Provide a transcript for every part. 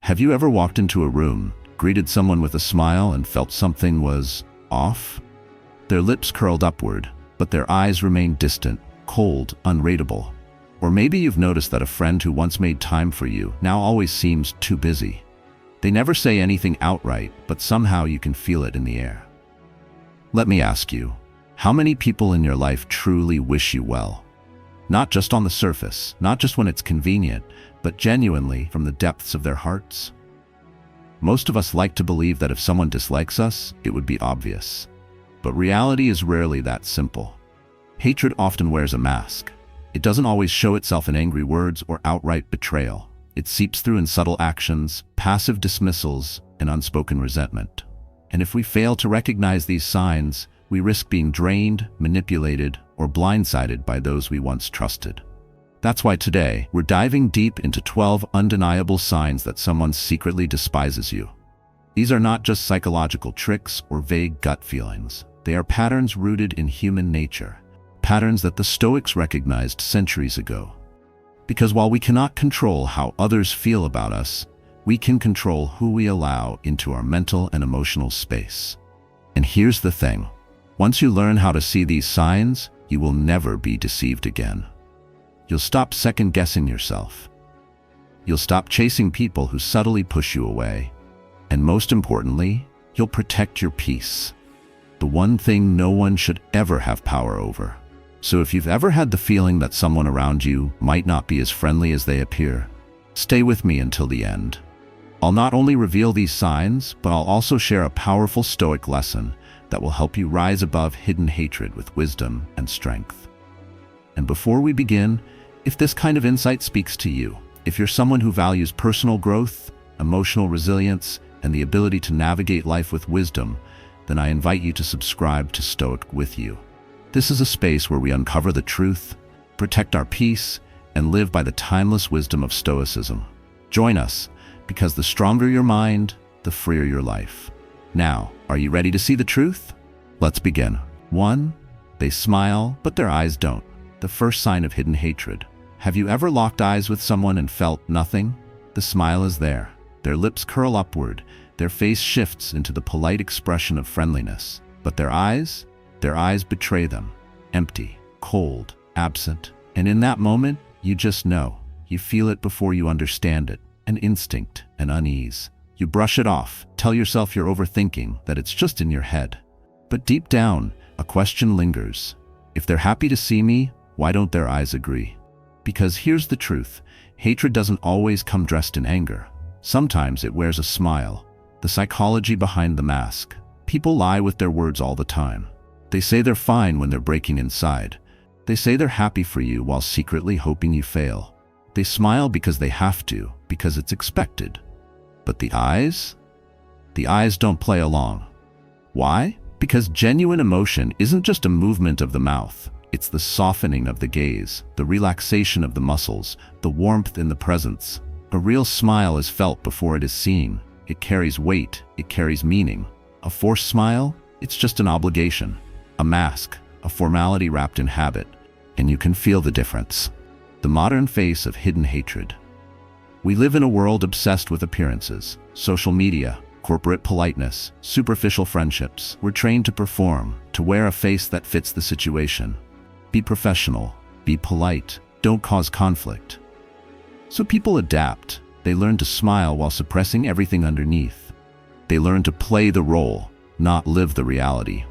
Have you ever walked into a room, greeted someone with a smile, and felt something was off? Their lips curled upward, but their eyes remained distant, cold, unreadable. Or maybe you've noticed that a friend who once made time for you now always seems too busy. They never say anything outright, but somehow you can feel it in the air. Let me ask you, how many people in your life truly wish you well? Not just on the surface, not just when it's convenient, but genuinely from the depths of their hearts? Most of us like to believe that if someone dislikes us, it would be obvious. But reality is rarely that simple. Hatred often wears a mask. It doesn't always show itself in angry words or outright betrayal. It seeps through in subtle actions, passive dismissals, and unspoken resentment. And if we fail to recognize these signs, we risk being drained, manipulated, or blindsided by those we once trusted. That's why today, we're diving deep into 12 undeniable signs that someone secretly despises you. These are not just psychological tricks or vague gut feelings. They are patterns rooted in human nature, patterns that the Stoics recognized centuries ago. Because while we cannot control how others feel about us, we can control who we allow into our mental and emotional space. And here's the thing. Once you learn how to see these signs, you will never be deceived again. You'll stop second-guessing yourself. You'll stop chasing people who subtly push you away. And most importantly, you'll protect your peace. The one thing no one should ever have power over. So if you've ever had the feeling that someone around you might not be as friendly as they appear, stay with me until the end. I'll not only reveal these signs, but I'll also share a powerful Stoic lesson that will help you rise above hidden hatred with wisdom and strength. And before we begin, if this kind of insight speaks to you, if you're someone who values personal growth, emotional resilience, and the ability to navigate life with wisdom, then I invite you to subscribe to Stoic With You. This is a space where we uncover the truth, protect our peace, and live by the timeless wisdom of Stoicism. Join us, because the stronger your mind, the freer your life. Now, are you ready to see the truth? Let's begin. 1. They smile, but their eyes don't. The first sign of hidden hatred. Have you ever locked eyes with someone and felt nothing? The smile is there. Their lips curl upward. Their face shifts into the polite expression of friendliness. But their eyes betray them. Empty, cold, absent. And in that moment, you just know. You feel it before you understand it. An instinct, an unease. You brush it off, tell yourself you're overthinking, that it's just in your head. But deep down, a question lingers. If they're happy to see me, why don't their eyes agree? Because here's the truth. Hatred doesn't always come dressed in anger. Sometimes it wears a smile. The psychology behind the mask. People lie with their words all the time. They say they're fine when they're breaking inside. They say they're happy for you while secretly hoping you fail. They smile because they have to, because it's expected. But the eyes? The eyes don't play along. Why? Because genuine emotion isn't just a movement of the mouth. It's the softening of the gaze, the relaxation of the muscles, the warmth in the presence. A real smile is felt before it is seen. It carries weight, it carries meaning. A forced smile? It's just an obligation, a mask, a formality wrapped in habit. And you can feel the difference. The modern face of hidden hatred. We live in a world obsessed with appearances, social media, corporate politeness, superficial friendships. We're trained to perform, to wear a face that fits the situation. Be professional, be polite, don't cause conflict. So people adapt. They learn to smile while suppressing everything underneath. They learn to play the role, not live the reality.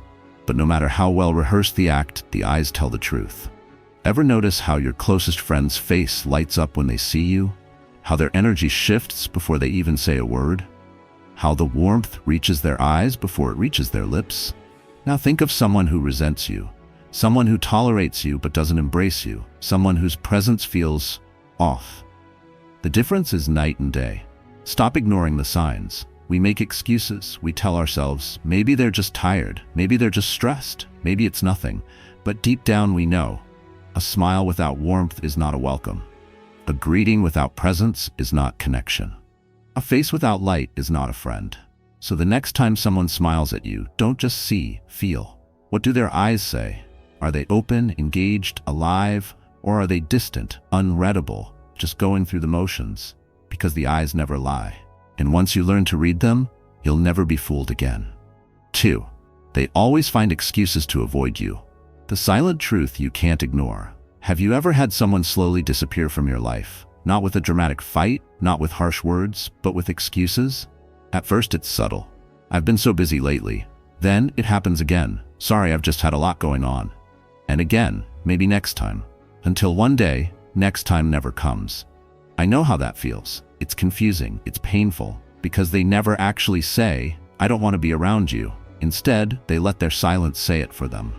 But no matter how well rehearsed the act, the eyes tell the truth. Ever notice how your closest friend's face lights up when they see you? How their energy shifts before they even say a word? How the warmth reaches their eyes before it reaches their lips? Now think of someone who resents you, someone who tolerates you but doesn't embrace you, someone whose presence feels off. The difference is night and day. Stop ignoring the signs. We make excuses. We tell ourselves, maybe they're just tired, maybe they're just stressed, maybe it's nothing. But deep down we know. A smile without warmth is not a welcome. A greeting without presence is not connection. A face without light is not a friend. So the next time someone smiles at you, don't just see, feel. What do their eyes say? Are they open, engaged, alive, or are they distant, unreadable, just going through the motions? Because the eyes never lie. And once you learn to read them, you'll never be fooled again. 2. They always find excuses to avoid you. The silent truth you can't ignore. Have you ever had someone slowly disappear from your life? Not with a dramatic fight, not with harsh words, but with excuses? At first it's subtle. I've been so busy lately. Then it happens again. Sorry, I've just had a lot going on. And again, maybe next time. Until one day, next time never comes. I know how that feels. It's confusing, it's painful, because they never actually say, I don't want to be around you. Instead, they let their silence say it for them.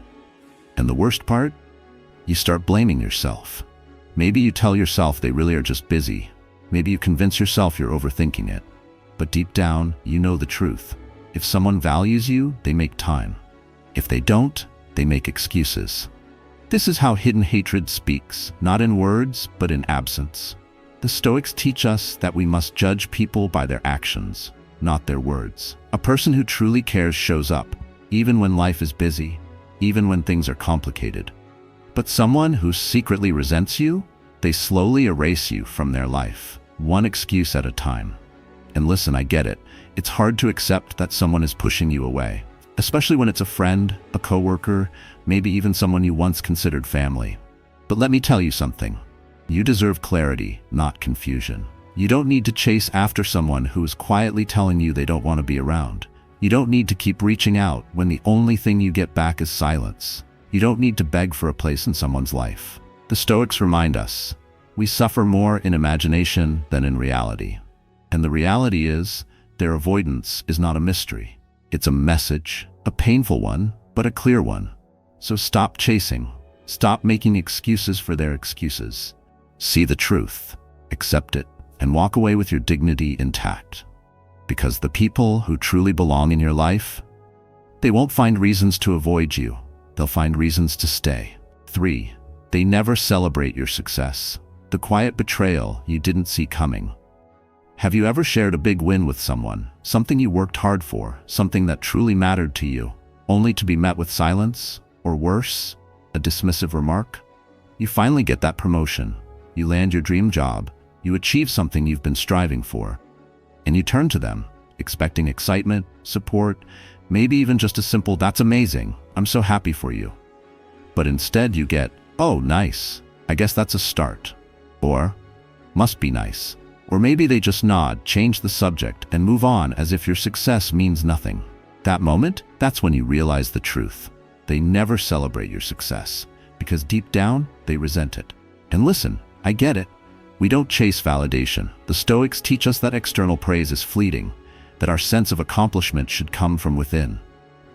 And the worst part? You start blaming yourself. Maybe you tell yourself they really are just busy. Maybe you convince yourself you're overthinking it. But deep down, you know the truth. If someone values you, they make time. If they don't, they make excuses. This is how hidden hatred speaks, not in words, but in absence. The Stoics teach us that we must judge people by their actions, not their words. A person who truly cares shows up, even when life is busy, even when things are complicated. But someone who secretly resents you, they slowly erase you from their life, one excuse at a time. And listen, I get it. It's hard to accept that someone is pushing you away, especially when it's a friend, a coworker, maybe even someone you once considered family. But let me tell you something. You deserve clarity, not confusion. You don't need to chase after someone who is quietly telling you they don't want to be around. You don't need to keep reaching out when the only thing you get back is silence. You don't need to beg for a place in someone's life. The Stoics remind us, we suffer more in imagination than in reality. And the reality is, their avoidance is not a mystery. It's a message, a painful one, but a clear one. So stop chasing. Stop making excuses for their excuses. See the truth, accept it, and walk away with your dignity intact. Because the people who truly belong in your life, they won't find reasons to avoid you. They'll find reasons to stay. 3. They never celebrate your success. The quiet betrayal you didn't see coming. Have you ever shared a big win with someone, something you worked hard for, something that truly mattered to you, only to be met with silence, or worse, a dismissive remark? You finally get that promotion. You land your dream job. You achieve something you've been striving for. And you turn to them, expecting excitement, support, maybe even just a simple, "That's amazing. I'm so happy for you." But instead you get, "Oh, nice. I guess that's a start." Or, "Must be nice." Or maybe they just nod, change the subject, and move on as if your success means nothing. That moment, that's when you realize the truth. They never celebrate your success, because deep down, they resent it. And listen, I get it. We don't chase validation. The Stoics teach us that external praise is fleeting, that our sense of accomplishment should come from within.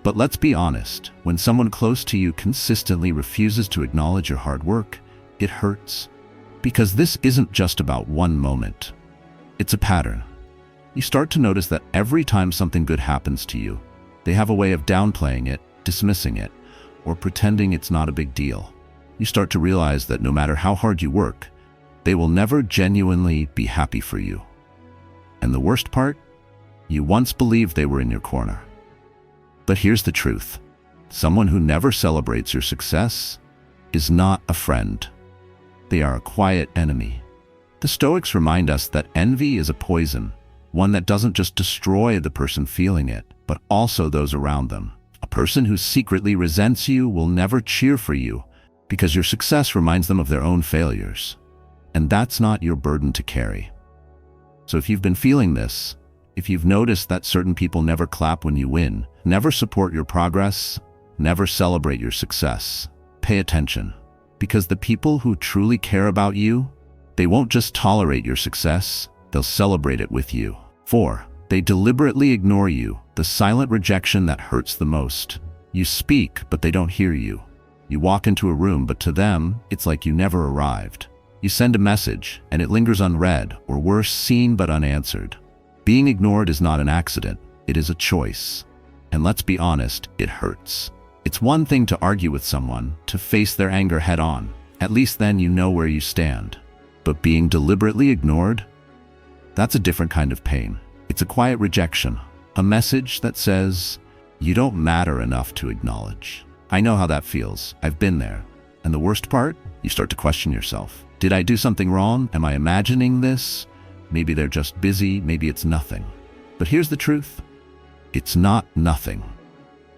But let's be honest, when someone close to you consistently refuses to acknowledge your hard work, it hurts. Because this isn't just about one moment. It's a pattern. You start to notice that every time something good happens to you, they have a way of downplaying it, dismissing it, or pretending it's not a big deal. You start to realize that no matter how hard you work, they will never genuinely be happy for you. And the worst part? You once believed they were in your corner. But here's the truth. Someone who never celebrates your success is not a friend. They are a quiet enemy. The Stoics remind us that envy is a poison, one that doesn't just destroy the person feeling it, but also those around them. A person who secretly resents you will never cheer for you because your success reminds them of their own failures. And that's not your burden to carry. So if you've been feeling this, if you've noticed that certain people never clap when you win, never support your progress, never celebrate your success, pay attention. Because the people who truly care about you, they won't just tolerate your success, they'll celebrate it with you. 4. They deliberately ignore you, the silent rejection that hurts the most. You speak, but they don't hear you. You walk into a room, but to them, it's like you never arrived. You send a message, and it lingers unread, or worse, seen but unanswered. Being ignored is not an accident, it is a choice. And let's be honest, it hurts. It's one thing to argue with someone, to face their anger head on. At least then you know where you stand. But being deliberately ignored? That's a different kind of pain. It's a quiet rejection, a message that says, you don't matter enough to acknowledge. I know how that feels. I've been there. And the worst part? You start to question yourself. Did I do something wrong? Am I imagining this? maybe they're just busy, maybe it's nothing. But here's the truth. It's not nothing.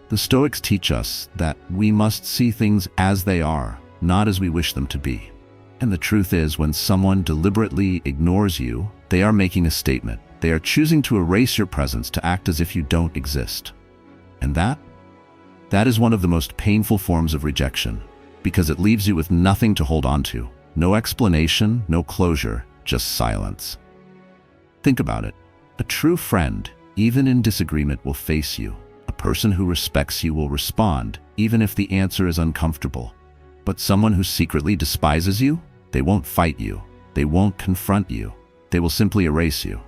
The Stoics teach us that we must see things as they are, not as we wish them to be. And the truth is, when someone deliberately ignores you, they are making a statement. They are choosing to erase your presence, to act as if you don't exist. And that is one of the most painful forms of rejection, because it leaves you with nothing to hold on to. No explanation, no closure, just silence. Think about it. A true friend, even in disagreement, will face you. A person who respects you will respond, even if the answer is uncomfortable. But someone who secretly despises you, they won't fight you. They won't confront you. They will simply erase you.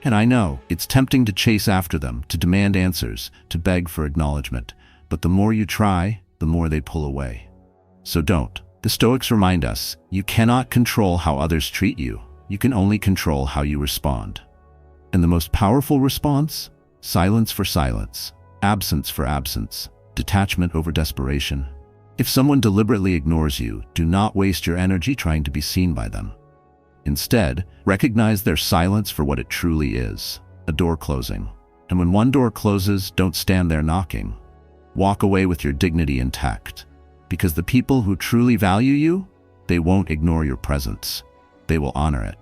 And I know, it's tempting to chase after them, to demand answers, to beg for acknowledgement. But the more you try, the more they pull away. So don't. The Stoics remind us, you cannot control how others treat you. You can only control how you respond. And the most powerful response? Silence for silence, absence for absence, detachment over desperation. If someone deliberately ignores you, do not waste your energy trying to be seen by them. Instead, recognize their silence for what it truly is, a door closing. And when one door closes, don't stand there knocking. Walk away with your dignity intact. Because the people who truly value you, they won't ignore your presence. They will honor it.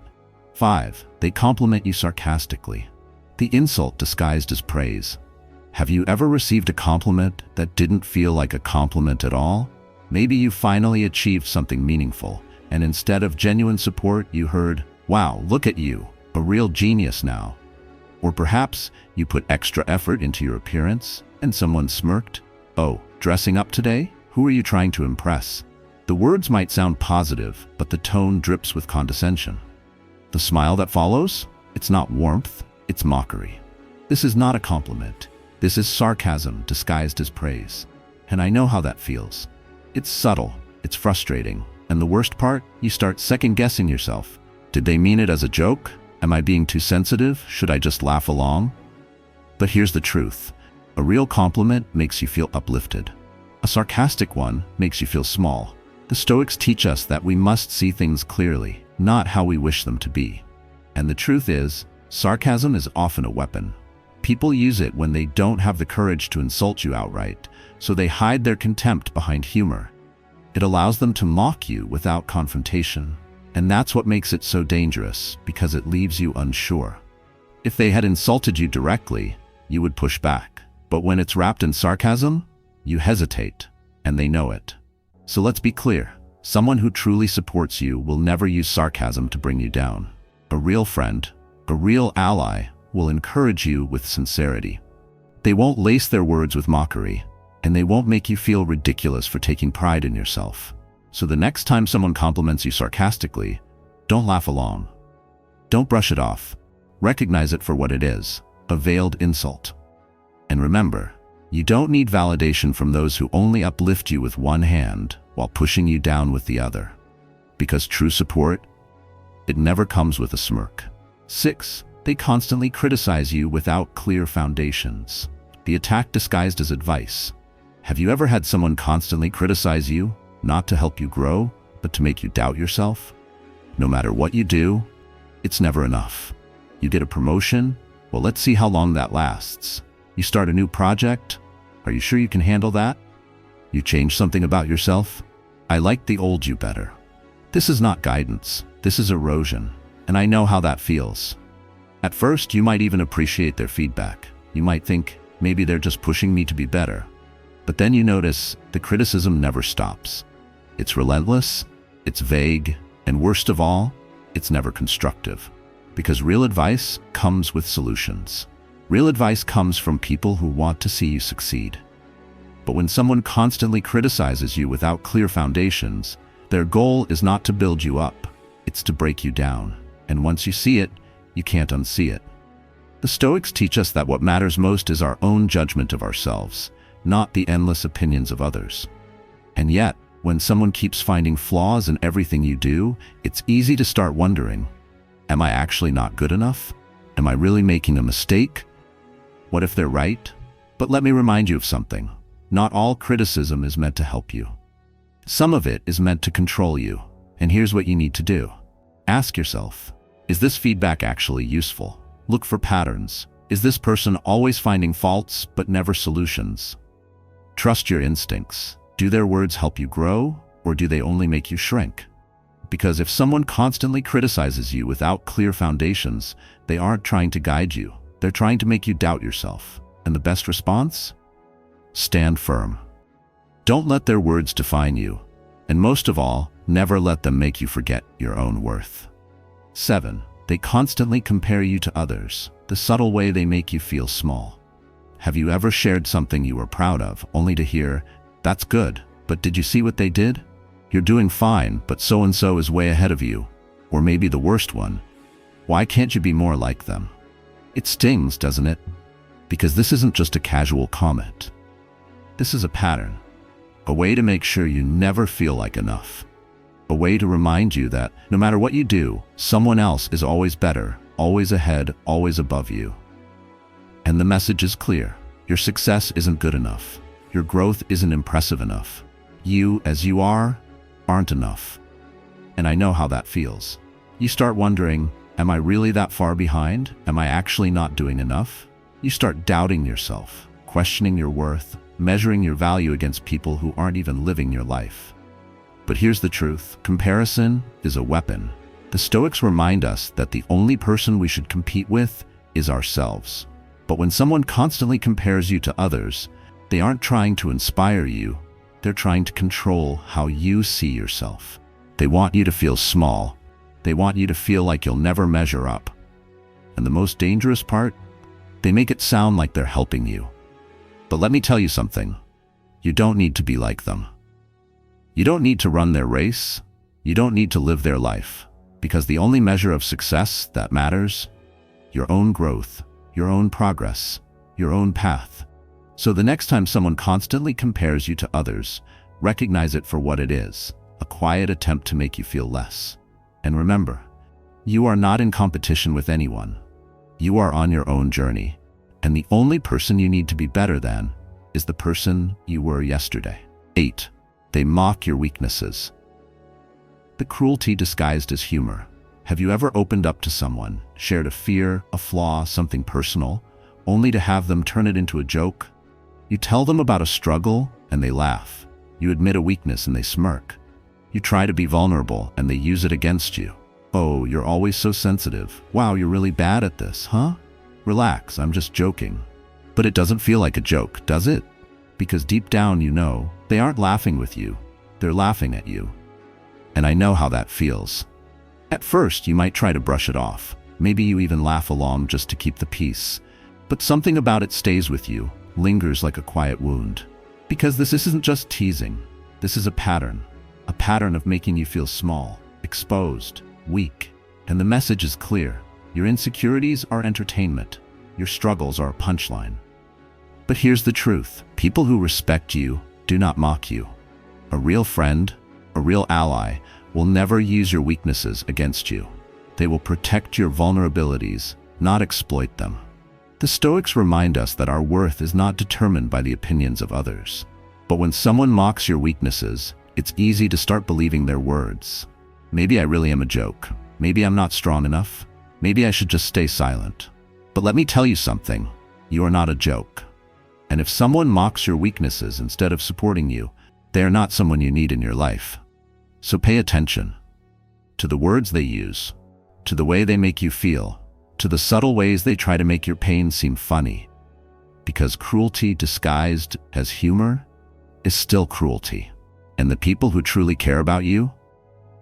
5. They compliment you sarcastically. The insult disguised as praise. Have you ever received a compliment that didn't feel like a compliment at all? Maybe you finally achieved something meaningful, and instead of genuine support, you heard, "Wow, look at you, a real genius now." Or perhaps you put extra effort into your appearance, and someone smirked, "Oh, dressing up today? Who are you trying to impress?" The words might sound positive, but the tone drips with condescension. The smile that follows? It's not warmth, it's mockery. This is not a compliment. This is sarcasm disguised as praise. And I know how that feels. It's subtle, it's frustrating, and the worst part, you start second-guessing yourself. Did they mean it as a joke? Am I being too sensitive? Should I just laugh along? But here's the truth. A real compliment makes you feel uplifted. A sarcastic one makes you feel small. The Stoics teach us that we must see things clearly, not how we wish them to be. And the truth is, sarcasm is often a weapon. People use it when they don't have the courage to insult you outright, so they hide their contempt behind humor. It allows them to mock you without confrontation. And that's what makes it so dangerous, because it leaves you unsure. If they had insulted you directly, you would push back. But when it's wrapped in sarcasm, you hesitate, and they know it. So let's be clear. Someone who truly supports you will never use sarcasm to bring you down. A real friend, a real ally, will encourage you with sincerity. They won't lace their words with mockery, and they won't make you feel ridiculous for taking pride in yourself. So the next time someone compliments you sarcastically, don't laugh along. Don't brush it off. Recognize it for what it is, a veiled insult. And remember, you don't need validation from those who only uplift you with one hand while pushing you down with the other. Because true support, it never comes with a smirk. 6. They constantly criticize you without clear foundations. The attack disguised as advice. Have you ever had someone constantly criticize you, not to help you grow, but to make you doubt yourself? No matter what you do, it's never enough. You get a promotion? Well, let's see how long that lasts. You start a new project? Are you sure you can handle that? You change something about yourself? I like the old you better. This is not guidance. This is erosion. And I know how that feels. At first, you might even appreciate their feedback. You might think, maybe they're just pushing me to be better. But then you notice the criticism never stops. It's relentless, it's vague, and worst of all, it's never constructive. Because real advice comes with solutions. Real advice comes from people who want to see you succeed. But when someone constantly criticizes you without clear foundations, their goal is not to build you up, it's to break you down. And once you see it, you can't unsee it. The Stoics teach us that what matters most is our own judgment of ourselves, not the endless opinions of others. And yet, when someone keeps finding flaws in everything you do, it's easy to start wondering, am I actually not good enough? Am I really making a mistake? What if they're right? But let me remind you of something. Not all criticism is meant to help you. Some of it is meant to control you. And here's what you need to do. Ask yourself, Is this feedback actually useful? Look for patterns. Is this person always finding faults but never solutions? Trust your instincts. Do their words help you grow, or do they only make you shrink? Because if someone constantly criticizes you without clear foundations, they aren't trying to guide you. They're trying to make you doubt yourself. And the best response? Stand firm. Don't let their words define you. And most of all, never let them make you forget your own worth. 7. They constantly compare you to others. The subtle way they make you feel small. Have you ever shared something you were proud of, only to hear, "That's good, but did you see what they did? You're doing fine, but so-and-so is way ahead of you." Or maybe the worst one, "Why can't you be more like them?" It stings, doesn't it? Because this isn't just a casual comment. This is a pattern. A way to make sure you never feel like enough. A way to remind you that no matter what you do, someone else is always better, always ahead, always above you. And the message is clear. Your success isn't good enough. Your growth isn't impressive enough. You, as you are, aren't enough. And I know how that feels. You start wondering, am I really that far behind? Am I actually not doing enough? You start doubting yourself, questioning your worth, measuring your value against people who aren't even living your life. But here's the truth. Comparison is a weapon. The Stoics remind us that the only person we should compete with is ourselves. But when someone constantly compares you to others, they aren't trying to inspire you. They're trying to control how you see yourself. They want you to feel small. They want you to feel like you'll never measure up. And the most dangerous part? They make it sound like they're helping you. But let me tell you something. You don't need to be like them. You don't need to run their race. You don't need to live their life. Because the only measure of success that matters, your own growth, your own progress, your own path. So the next time someone constantly compares you to others, recognize it for what it is, a quiet attempt to make you feel less. And remember, you are not in competition with anyone. You are on your own journey, and the only person you need to be better than is the person you were yesterday. 8. They mock your weaknesses. The cruelty disguised as humor. Have you ever opened up to someone, shared a fear, a flaw, something personal, only to have them turn it into a joke? You tell them about a struggle, and they laugh. You admit a weakness, and they smirk. You try to be vulnerable, and they use it against you. "Oh, you're always so sensitive. Wow, you're really bad at this, huh? Relax, I'm just joking." But it doesn't feel like a joke, does it? Because deep down you know, they aren't laughing with you. They're laughing at you. And I know how that feels. At first, you might try to brush it off. Maybe you even laugh along just to keep the peace. But something about it stays with you, lingers like a quiet wound. Because this isn't just teasing. This is a pattern of making you feel small, exposed, weak. And the message is clear. Your insecurities are entertainment. Your struggles are a punchline. But here's the truth. People who respect you do not mock you. A real friend, a real ally, will never use your weaknesses against you. They will protect your vulnerabilities, not exploit them. The Stoics remind us that our worth is not determined by the opinions of others. But when someone mocks your weaknesses, it's easy to start believing their words. Maybe I really am a joke. Maybe I'm not strong enough. Maybe I should just stay silent. But let me tell you something. You are not a joke. And if someone mocks your weaknesses instead of supporting you, they are not someone you need in your life. So pay attention to the words they use, to the way they make you feel, to the subtle ways they try to make your pain seem funny. Because cruelty disguised as humor is still cruelty. And the people who truly care about you,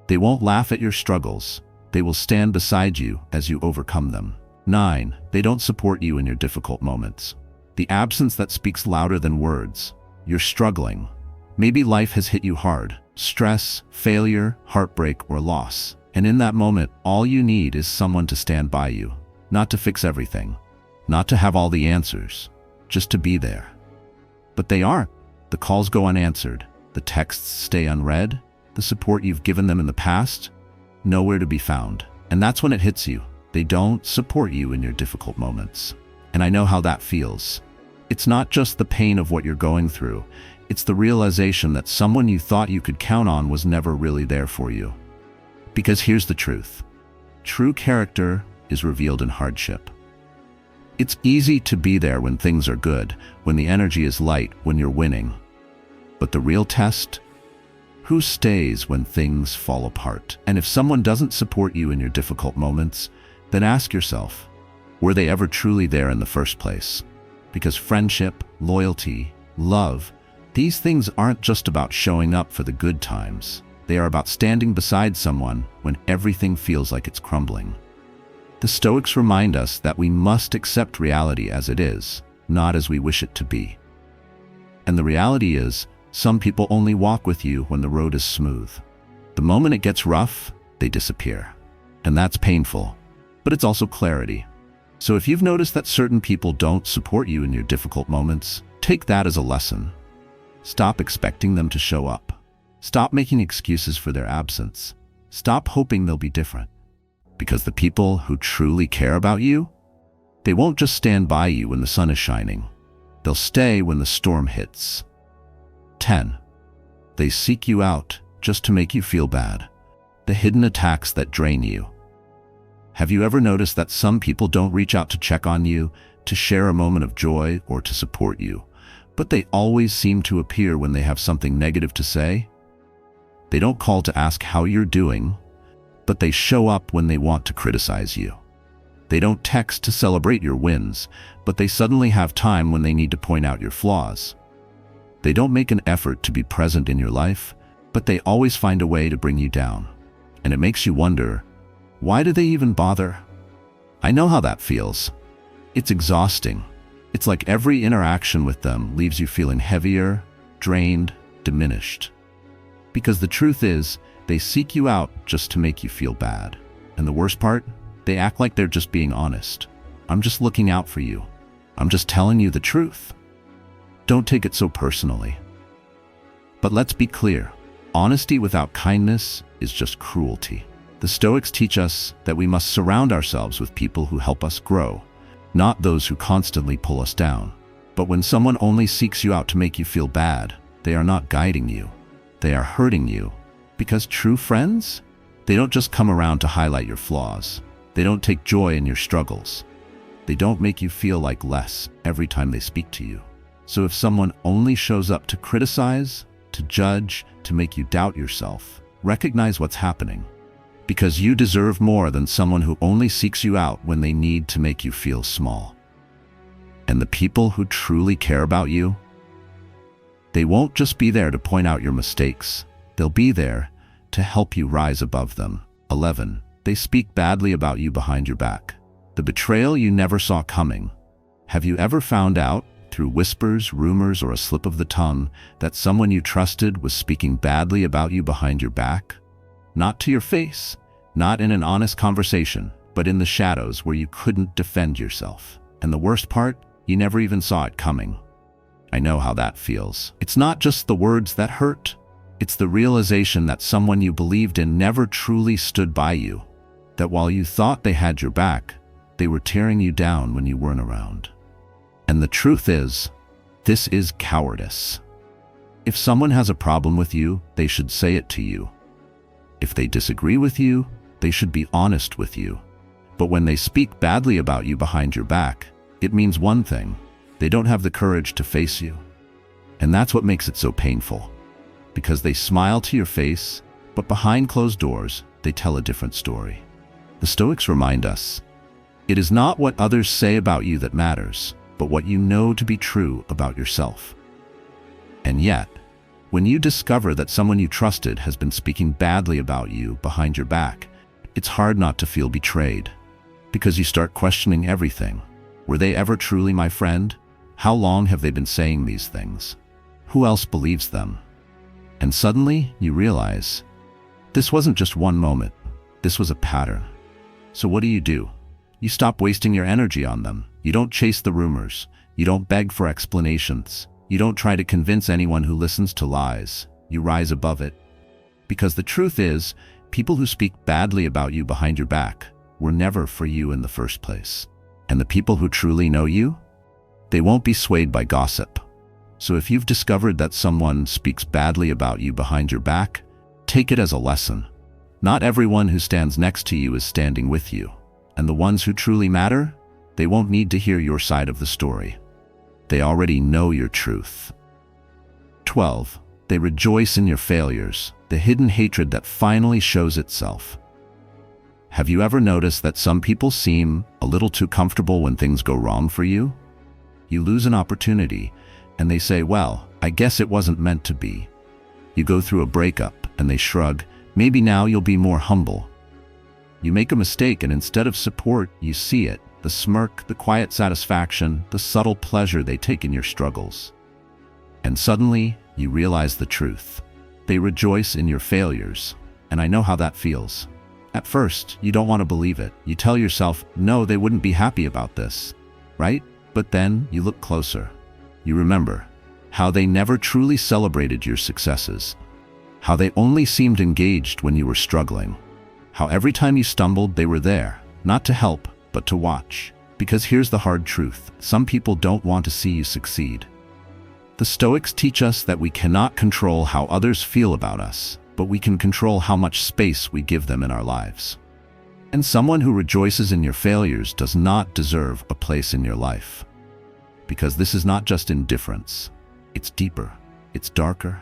they won't laugh at your struggles. They will stand beside you as you overcome them. 9. They don't support you in your difficult moments. The absence that speaks louder than words. You're struggling. Maybe life has hit you hard. Stress, failure, heartbreak, or loss. And in that moment, all you need is someone to stand by you. Not to fix everything. Not to have all the answers. Just to be there. But they aren't. The calls go unanswered. The texts stay unread. The support you've given them in the past, nowhere to be found. And that's when it hits you. They don't support you in your difficult moments. And I know how that feels. It's not just the pain of what you're going through. It's the realization that someone you thought you could count on was never really there for you. Because here's the truth. True character is revealed in hardship. It's easy to be there when things are good, when the energy is light, when you're winning. But the real test? Who stays when things fall apart? And if someone doesn't support you in your difficult moments, then ask yourself, were they ever truly there in the first place? Because friendship, loyalty, love, these things aren't just about showing up for the good times. They are about standing beside someone when everything feels like it's crumbling. The Stoics remind us that we must accept reality as it is, not as we wish it to be. And the reality is, some people only walk with you when the road is smooth. The moment it gets rough, they disappear. And that's painful, but it's also clarity. So if you've noticed that certain people don't support you in your difficult moments, take that as a lesson. Stop expecting them to show up. Stop making excuses for their absence. Stop hoping they'll be different. Because the people who truly care about you, they won't just stand by you when the sun is shining. They'll stay when the storm hits. 10. They seek you out just to make you feel bad. The hidden attacks that drain you. Have you ever noticed that some people don't reach out to check on you, to share a moment of joy, or to support you, but they always seem to appear when they have something negative to say? They don't call to ask how you're doing, but they show up when they want to criticize you. They don't text to celebrate your wins, but they suddenly have time when they need to point out your flaws. They don't make an effort to be present in your life, but they always find a way to bring you down. And it makes you wonder, why do they even bother? I know how that feels. It's exhausting. It's like every interaction with them leaves you feeling heavier, drained, diminished. Because the truth is, they seek you out just to make you feel bad. And the worst part? They act like they're just being honest. I'm just looking out for you. I'm just telling you the truth. Don't take it so personally. But let's be clear. Honesty without kindness is just cruelty. The Stoics teach us that we must surround ourselves with people who help us grow, not those who constantly pull us down. But when someone only seeks you out to make you feel bad, they are not guiding you. They are hurting you. Because true friends, they don't just come around to highlight your flaws. They don't take joy in your struggles. They don't make you feel like less every time they speak to you. So if someone only shows up to criticize, to judge, to make you doubt yourself, recognize what's happening. Because you deserve more than someone who only seeks you out when they need to make you feel small. And the people who truly care about you, they won't just be there to point out your mistakes. They'll be there to help you rise above them. 11. They speak badly about you behind your back. The betrayal you never saw coming. Have you ever found out, through whispers, rumors, or a slip of the tongue, that someone you trusted was speaking badly about you behind your back? Not to your face, not in an honest conversation, but in the shadows where you couldn't defend yourself. And the worst part, you never even saw it coming. I know how that feels. It's not just the words that hurt. It's the realization that someone you believed in never truly stood by you. That while you thought they had your back, they were tearing you down when you weren't around. And the truth is, this is cowardice. If someone has a problem with you, they should say it to you. If they disagree with you, they should be honest with you. But when they speak badly about you behind your back, it means one thing: they don't have the courage to face you. And that's what makes it so painful. Because they smile to your face, but behind closed doors, they tell a different story. The Stoics remind us, it is not what others say about you that matters, but what you know to be true about yourself. And yet, when you discover that someone you trusted has been speaking badly about you behind your back, it's hard not to feel betrayed. Because you start questioning everything. Were they ever truly my friend? How long have they been saying these things? Who else believes them? And suddenly, you realize, this wasn't just one moment. This was a pattern. So what do? You stop wasting your energy on them. You don't chase the rumors. You don't beg for explanations. You don't try to convince anyone who listens to lies. You rise above it. Because the truth is, people who speak badly about you behind your back were never for you in the first place. And the people who truly know you, they won't be swayed by gossip. So if you've discovered that someone speaks badly about you behind your back, take it as a lesson. Not everyone who stands next to you is standing with you, and the ones who truly matter, they won't need to hear your side of the story. They already know your truth. 12. They rejoice in your failures, the hidden hatred that finally shows itself. Have you ever noticed that some people seem a little too comfortable when things go wrong for you? You lose an opportunity, and they say, well, I guess it wasn't meant to be. You go through a breakup, and they shrug, maybe now you'll be more humble. You make a mistake, and instead of support, you see it, the smirk, the quiet satisfaction, the subtle pleasure they take in your struggles. And suddenly, you realize the truth. They rejoice in your failures, and I know how that feels. At first, you don't want to believe it. You tell yourself, no, they wouldn't be happy about this, right? But then you look closer. You remember how they never truly celebrated your successes, how they only seemed engaged when you were struggling, how every time you stumbled, they were there, not to help, but to watch. Because here's the hard truth. Some people don't want to see you succeed. The Stoics teach us that we cannot control how others feel about us, but we can control how much space we give them in our lives. And someone who rejoices in your failures does not deserve a place in your life. Because this is not just indifference. It's deeper. It's darker.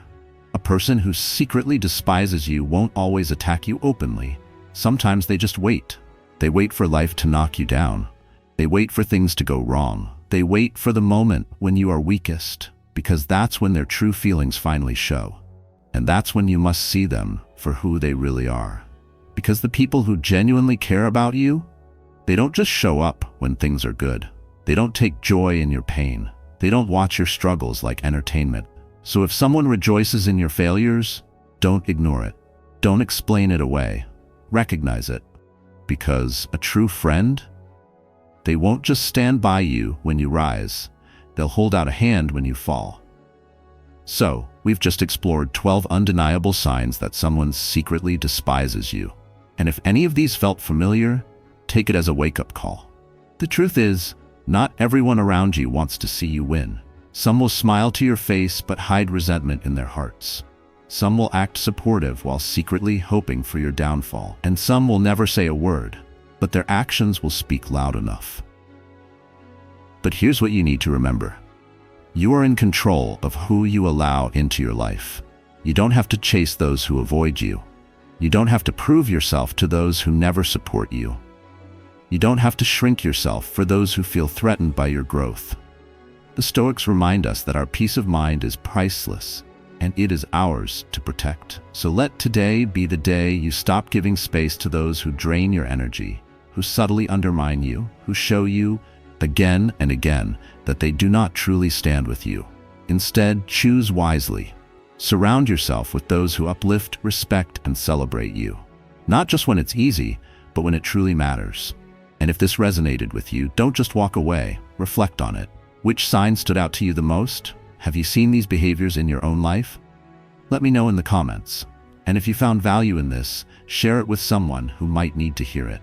A person who secretly despises you won't always attack you openly. Sometimes they just wait. They wait for life to knock you down. They wait for things to go wrong. They wait for the moment when you are weakest, because that's when their true feelings finally show. And that's when you must see them for who they really are. Because the people who genuinely care about you, they don't just show up when things are good. They don't take joy in your pain. They don't watch your struggles like entertainment. So if someone rejoices in your failures, don't ignore it. Don't explain it away. Recognize it. Because a true friend, they won't just stand by you when you rise. They'll hold out a hand when you fall. So, we've just explored 12 undeniable signs that someone secretly despises you. And if any of these felt familiar, take it as a wake-up call. The truth is, not everyone around you wants to see you win. Some will smile to your face but hide resentment in their hearts. Some will act supportive while secretly hoping for your downfall. And some will never say a word, but their actions will speak loud enough. But here's what you need to remember. You are in control of who you allow into your life. You don't have to chase those who avoid you. You don't have to prove yourself to those who never support you. You don't have to shrink yourself for those who feel threatened by your growth. The Stoics remind us that our peace of mind is priceless, and it is ours to protect. So let today be the day you stop giving space to those who drain your energy, who subtly undermine you, who show you again and again that they do not truly stand with you. Instead, choose wisely. Surround yourself with those who uplift, respect, and celebrate you. Not just when it's easy, but when it truly matters. And if this resonated with you, don't just walk away, reflect on it. Which sign stood out to you the most? Have you seen these behaviors in your own life? Let me know in the comments. And if you found value in this, share it with someone who might need to hear it.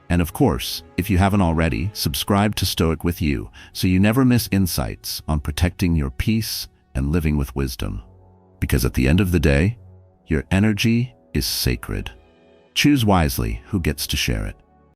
And of course, if you haven't already, subscribe to Stoic with You so you never miss insights on protecting your peace and living with wisdom. Because at the end of the day, your energy is sacred. Choose wisely who gets to share it.